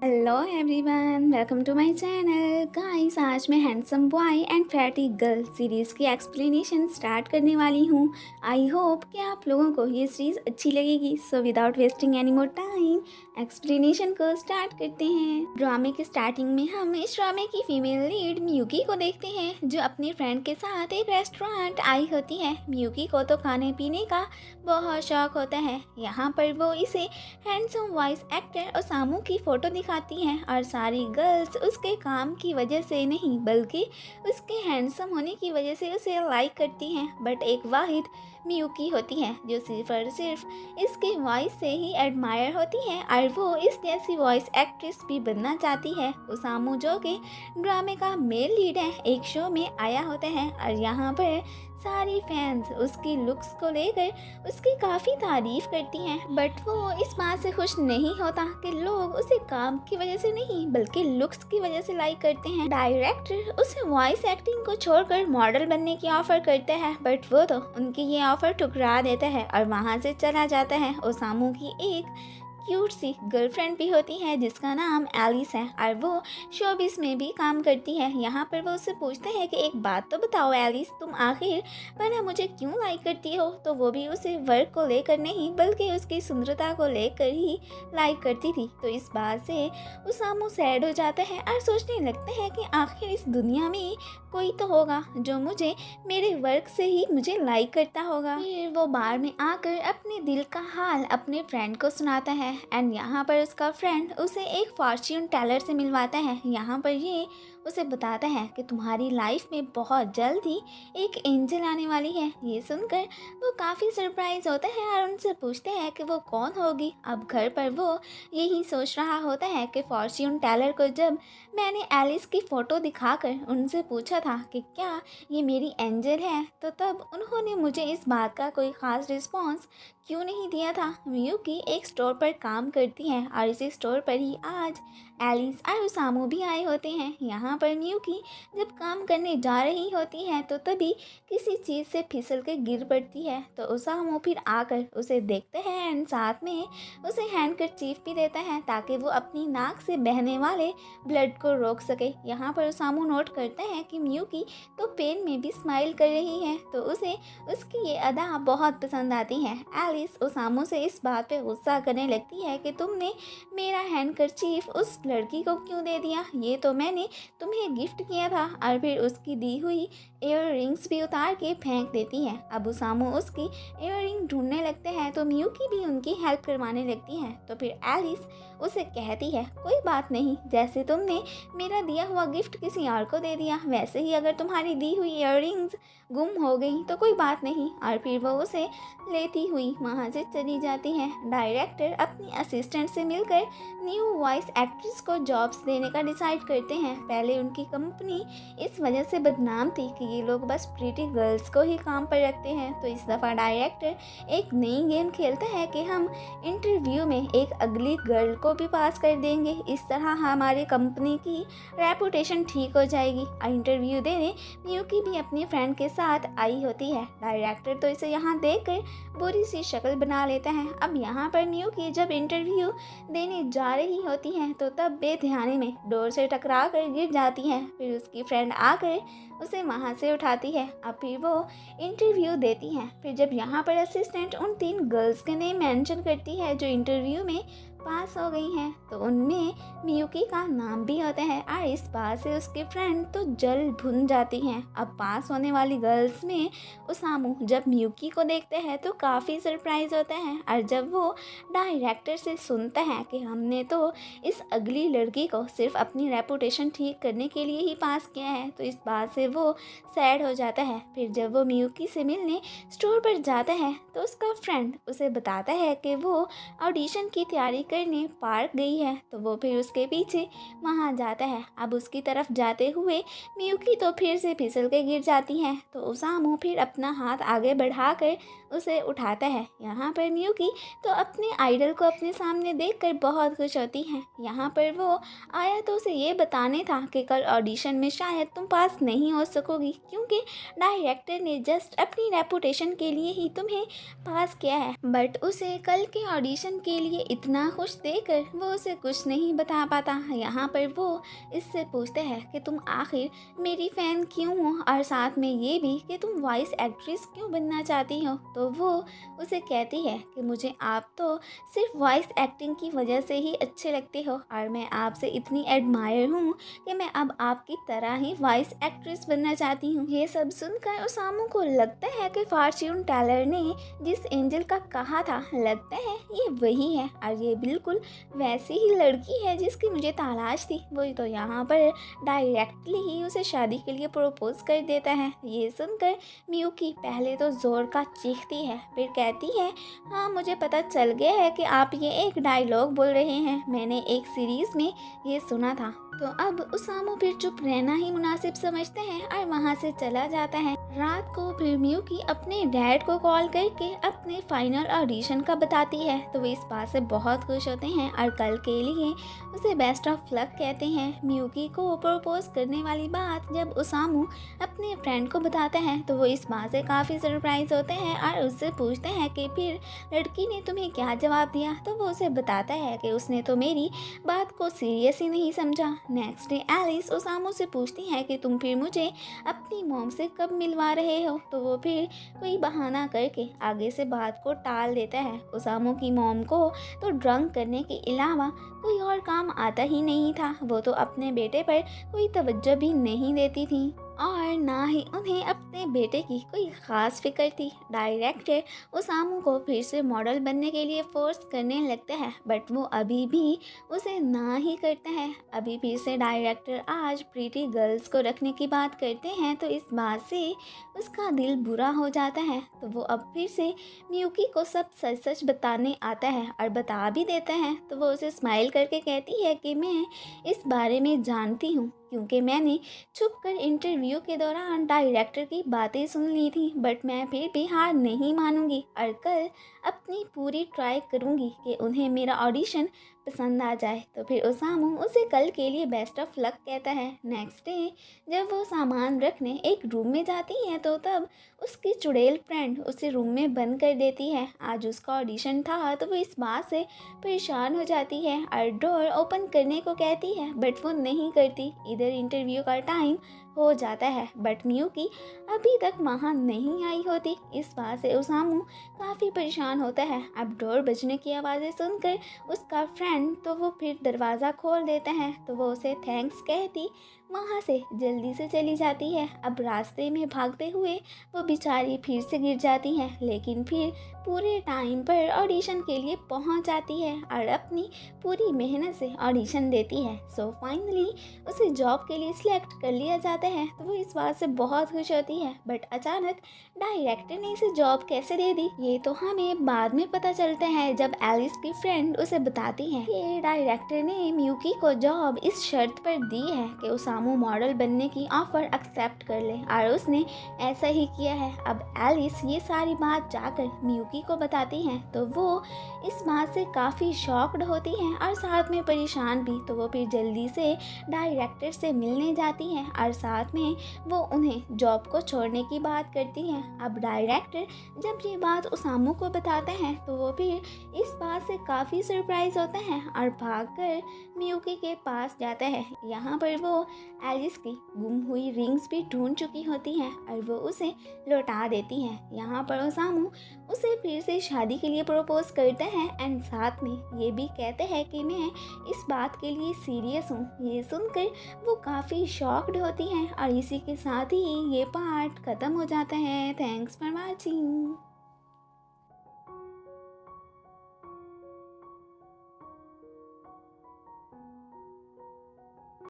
Hello everyone, welcome to my channel. Guys, आज मैं handsome boy and fatty girl series की explanation start करने वाली हूँ। आई होप कि आप लोगों को ये सीरीज़ अच्छी लगेगी। So without wasting any more time, explanation को स्टार्ट करते हैं। ड्रामे के स्टार्टिंग में हम इस ड्रामे की फीमेल लीड मियुकी को देखते हैं, जो अपनी फ्रेंड के साथ एक रेस्टोरेंट आई होती है। मियुकी को तो खाने पीने का बहुत शौक होता है। यहाँ पर वो इसे हैंडसम वॉइस एक्टर ओसामू की फ़ोटो दिखाती हैं और सारी गर्ल्स उसके काम की वजह से नहीं बल्कि उसके हैंडसम होने की वजह से उसे लाइक करती हैं। बट एक वाहिद मियुकी होती है जो सिर्फ और सिर्फ इसके वॉइस से ही एडमायर होती है और वो इस जैसी वॉइस एक्ट्रेस भी बनना चाहती है। ओसामू, जो कि ड्रामे का मेल लीड है, एक शो में आया होता है और यहाँ पर सारी फैंस उसकी लुक्स को लेकर उसकी काफ़ी तारीफ करती हैं। बट वो इस बात से खुश नहीं होता कि लोग उसे काम की वजह से नहीं बल्कि लुक्स की वजह से लाइक करते हैं। डायरेक्टर उसे वॉइस एक्टिंग को छोड़कर मॉडल बनने की ऑफर करते हैं, बट वो तो उनकी ये ऑफर ठुकरा देता है और वहाँ से चला जाता है। ओसामू की एक क्यूट सी गर्लफ्रेंड भी होती है जिसका नाम एलिस है और वो शोबिस में भी काम करती है। यहाँ पर वो उससे पूछते हैं कि एक बात तो बताओ एलिस, तुम आखिर पर मुझे क्यों लाइक करती हो? तो वो भी उसे वर्क को लेकर नहीं बल्कि उसकी सुंदरता को लेकर ही लाइक करती थी। तो इस बात से उसामू सैड हो जाते हैं और सोचने लगते हैं कि आखिर इस दुनिया में कोई तो होगा जो मुझे मेरे वर्क से ही मुझे लाइक करता होगा। फिर वो बार में आकर अपने दिल का हाल अपने फ्रेंड को सुनाता है एंड यहाँ पर उसका फ्रेंड उसे एक फॉर्च्यून टेलर से मिलवाता है। यहाँ पर ये उसे बताता है कि तुम्हारी लाइफ में बहुत जल्द ही एक एंजल आने वाली है। ये सुनकर वो काफ़ी सरप्राइज होता है और उनसे पूछते हैं कि वो कौन होगी। अब घर पर वो यही सोच रहा होता है कि फॉर्च्यून टेलर को जब मैंने एलिस की फ़ोटो दिखाकर उनसे पूछा था कि क्या ये मेरी एंजल है, तो तब उन्होंने मुझे इस बात का कोई ख़ास रिस्पॉन्स क्यों नहीं दिया था। मियुकी एक स्टोर पर काम करती है और इसी स्टोर पर ही आज एलिस और ओसामू भी आए होते हैं। यहाँ पर मियुकी जब काम करने जा रही होती है तो तभी किसी चीज़ से फिसल के गिर पड़ती है। तो ओसामू फिर आकर उसे देखते हैं एंड साथ में उसे हैंडकरचीफ भी देता है ताकि वो अपनी नाक से बहने वाले ब्लड को रोक सके। यहाँ पर ओसामू नोट करते हैं कि मियुकी तो पेन में भी स्माइल कर रही है, तो उसे उसकी ये अदा बहुत पसंद आती है। एलिस ओसामू से इस बात पे गुस्सा करने लगती है कि तुमने मेरा हैंडकरचीफ उस लड़की को क्यों दे दिया, ये तो मैंने तुम्हें गिफ्ट किया था। और फिर उसकी दी हुई ईयर रिंग्स भी उतार के फेंक देती है। अब ओसामू उसकी ईयर रिंग ढूंढने लगते हैं तो मियुकी भी उनकी हेल्प करवाने लगती है। तो फिर एलिस उसे कहती है कोई बात नहीं, जैसे तुमने मेरा दिया हुआ गिफ्ट किसी और को दे दिया वैसे ही अगर तुम्हारी दी हुई ईयर रिंग्स गुम हो गई तो कोई बात नहीं। और फिर वो उसे लेती हुई वहाँ से चली जाती है। डायरेक्टर अपनी असिस्टेंट से मिलकर न्यू वॉइस एक्ट्रेस को जॉब्स देने का डिसाइड करते हैं। पहले उनकी कंपनी इस वजह से बदनाम थी कि ये लोग बस प्रीटी गर्ल्स को ही काम पर रखते हैं, तो इस दफ़ा डायरेक्टर एक नई गेम खेलता है कि हम इंटरव्यू में एक अगली गर्ल को भी पास कर देंगे। इस तरह हमारी कंपनी की रेपुटेशन ठीक हो जाएगी। इंटरव्यू देने मियुकी भी अपनी फ्रेंड के साथ आई होती है। डायरेक्टर तो इसे यहाँ देखकर बुरी सी शक्ल बना लेता है। अब यहाँ पर मियुकी जब इंटरव्यू देने जा रही होती है तो तब बेध्यानी में डोर से टकरा कर गिर जाती है। फिर उसकी फ्रेंड आकर उसे वहाँ से उठाती है। अब फिर वो इंटरव्यू देती हैं। फिर जब यहाँ पर असिस्टेंट उन 3 गर्ल्स के नेम मेंशन करती है जो इंटरव्यू में पास हो गई हैं, तो उनमें मियुकी का नाम भी होता है और इस बात से उसकी फ्रेंड तो जल भुन जाती हैं। अब पास होने वाली गर्ल्स में ओसामू जब मियुकी को देखते हैं तो काफ़ी सरप्राइज होता है और जब वो डायरेक्टर से सुनता है कि हमने तो इस अगली लड़की को सिर्फ अपनी रेपुटेशन ठीक करने के लिए ही पास किया है, तो इस बात से वो सैड हो जाता है। फिर जब वो मियुकी से मिलने स्टोर पर जाता है तो उसका फ्रेंड उसे बताता है कि वो ऑडिशन की तैयारी करने पार्क गई है, तो वो फिर उसके पीछे वहाँ जाता है। अब उसकी तरफ जाते हुए मियुकी तो फिर से फिसल के गिर जाती है, तो ओसामू फिर अपना हाथ आगे बढ़ाकर उसे उठाता है। यहाँ पर मियुकी तो अपने आइडल को अपने सामने देखकर बहुत खुश होती है। यहाँ पर वो आया तो उसे ये बताने था कि कल ऑडिशन में शायद तुम पास नहीं हो सकोगी क्योंकि डायरेक्टर ने जस्ट अपनी रेपुटेशन के लिए ही तुम्हें पास किया है। बट उसे कल के ऑडिशन के लिए इतना खुश देखकर वो उसे कुछ नहीं बता पाता। यहाँ पर वो इससे पूछते हैं कि तुम आखिर मेरी फ़ैन क्यों हो, और साथ में ये भी कि तुम वॉइस एक्ट्रेस क्यों बनना चाहती हो। तो वो उसे कहती है कि मुझे आप तो सिर्फ वॉइस एक्टिंग की वजह से ही अच्छे लगते हो, और मैं आपसे इतनी एडमायर हूँ कि मैं अब आपकी तरह ही वॉइस एक्ट्रेस बनना चाहती हूँ। ये सब सुनकर ओसामू को लगता है कि फॉर्च्यून टेलर ने जिस एंजल का कहा था, लगता है ये वही है, और ये बिल्कुल वैसी ही लड़की है जिसकी मुझे तलाश थी। वही तो यहाँ पर डायरेक्टली ही उसे शादी के लिए प्रपोज कर देता है। ये सुनकर मियुकी पहले तो जोर का चीखती है, फिर कहती है हाँ मुझे पता चल गया है कि आप ये एक डायलॉग बोल रहे हैं, मैंने एक सीरीज़ में ये सुना था। तो अब ओसामू फिर चुप रहना ही मुनासिब समझते हैं और वहाँ से चला जाता है। रात को फिर मियुकी अपने डैड को कॉल करके अपने फाइनल ऑडिशन का बताती है, तो वे इस बात से बहुत खुश होते हैं और कल के लिए उसे बेस्ट ऑफ लक कहते हैं। मियुकी को प्रपोज करने वाली बात जब ओसामू अपने फ्रेंड को बताता है, तो वो इस बात से काफ़ी सरप्राइज होते हैं और उससे पूछते हैं कि फिर लड़की ने तुम्हें क्या जवाब दिया। तो वो उसे बताता है कि उसने तो मेरी बात को सीरियस ही नहीं समझा। नेक्स्ट डे एलिस ओसामू से पूछती है कि तुम फिर मुझे अपनी मॉम से कब मिलवा रहे हो। तो वो फिर कोई बहाना करके आगे से बात को टाल देता है। ओसामू की मॉम को तो ड्रंक करने के अलावा कोई और काम आता ही नहीं था। वो तो अपने बेटे पर कोई तवज्जो भी नहीं देती थी और ना ही उन्हें अपने बेटे की कोई ख़ास फिक्र थी। डायरेक्टर ओसामू को फिर से मॉडल बनने के लिए फोर्स करने लगता है, बट वो अभी भी उसे ना ही करता है। अभी फिर से डायरेक्टर आज प्रीटी गर्ल्स को रखने की बात करते हैं, तो इस बात से उसका दिल बुरा हो जाता है। तो वो अब फिर से मियुकी को सब सच सच बताने आता है और बता भी देता है। तो वो उसे स्माइल करके कहती है कि मैं इस बारे में जानती हूँ, क्योंकि मैंने छुपकर इंटरव्यू के दौरान डायरेक्टर की बातें सुन ली थी, बट मैं फिर भी हार नहीं मानूंगी और कल अपनी पूरी ट्राई करूंगी कि उन्हें मेरा ऑडिशन पसंद आ जाए। तो फिर ओसामू उसे कल के लिए बेस्ट ऑफ लक कहता है। नेक्स्ट डे जब वो सामान रखने एक रूम में जाती है, तो तब उसकी चुड़ैल फ्रेंड उसे रूम में बंद कर देती है। आज उसका ऑडिशन था, तो वो इस बात से परेशान हो जाती है और डोर ओपन करने को कहती है, बट वो नहीं करती। इधर इंटरव्यू का टाइम हो जाता है, बट मियुकी अभी तक वहाँ नहीं आई होती। इस बात से ओसामू काफ़ी परेशान होता है। अब डोर बजने की आवाज़ें सुनकर उसका फ्रेंड तो वो फिर दरवाज़ा खोल देता है, तो वो उसे थैंक्स कहती वहाँ से जल्दी से चली जाती है। अब रास्ते में भागते हुए वो बेचारी फिर से गिर जाती है, लेकिन फिर पूरे टाइम पर ऑडिशन के लिए पहुँच जाती है और अपनी पूरी मेहनत से ऑडिशन देती है। सो फाइनली उसे जॉब के लिए सिलेक्ट कर लिया जाता है। तो वो इस बात से बहुत खुश होती है, बट अचानक डायरेक्टर ने इसे जॉब कैसे दे दी, ये तो हमें बाद में पता चलता है जब एलिस की फ्रेंड उसे बताती है कि डायरेक्टर ने मियुकी को जॉब इस शर्त पर दी है कि ओसामू मॉडल बनने की ऑफर एक्सेप्ट कर ले, और उसने ऐसा ही किया है। अब एलिस ये सारी बात जाकर मियुकी को बताती है, तो वो इस बात से काफ़ी शॉक्ड होती है और साथ में परेशान भी। तो वो फिर जल्दी से डायरेक्टर से मिलने जाती है और साथ में वो उन्हें जॉब को छोड़ने की बात करती है। अब डायरेक्टर जब ये बात ओसामू को बताता है, तो वो फिर इस बात से काफ़ी सरप्राइज होता है और भागकर मियुकी के पास जाता है। यहाँ पर वो एलिस की गुम हुई रिंग्स भी ढूंढ चुकी होती हैं और वो उसे लौटा देती हैं। यहाँ पर ओसामू उसे फिर से शादी के लिए प्रपोज करता है एंड साथ में ये भी कहते हैं कि मैं इस बात के लिए सीरियस हूँ। ये सुनकर वो काफ़ी शॉक्ड होती हैं और इसी के साथ ही ये पार्ट ख़त्म हो जाता है। Thanks for watching.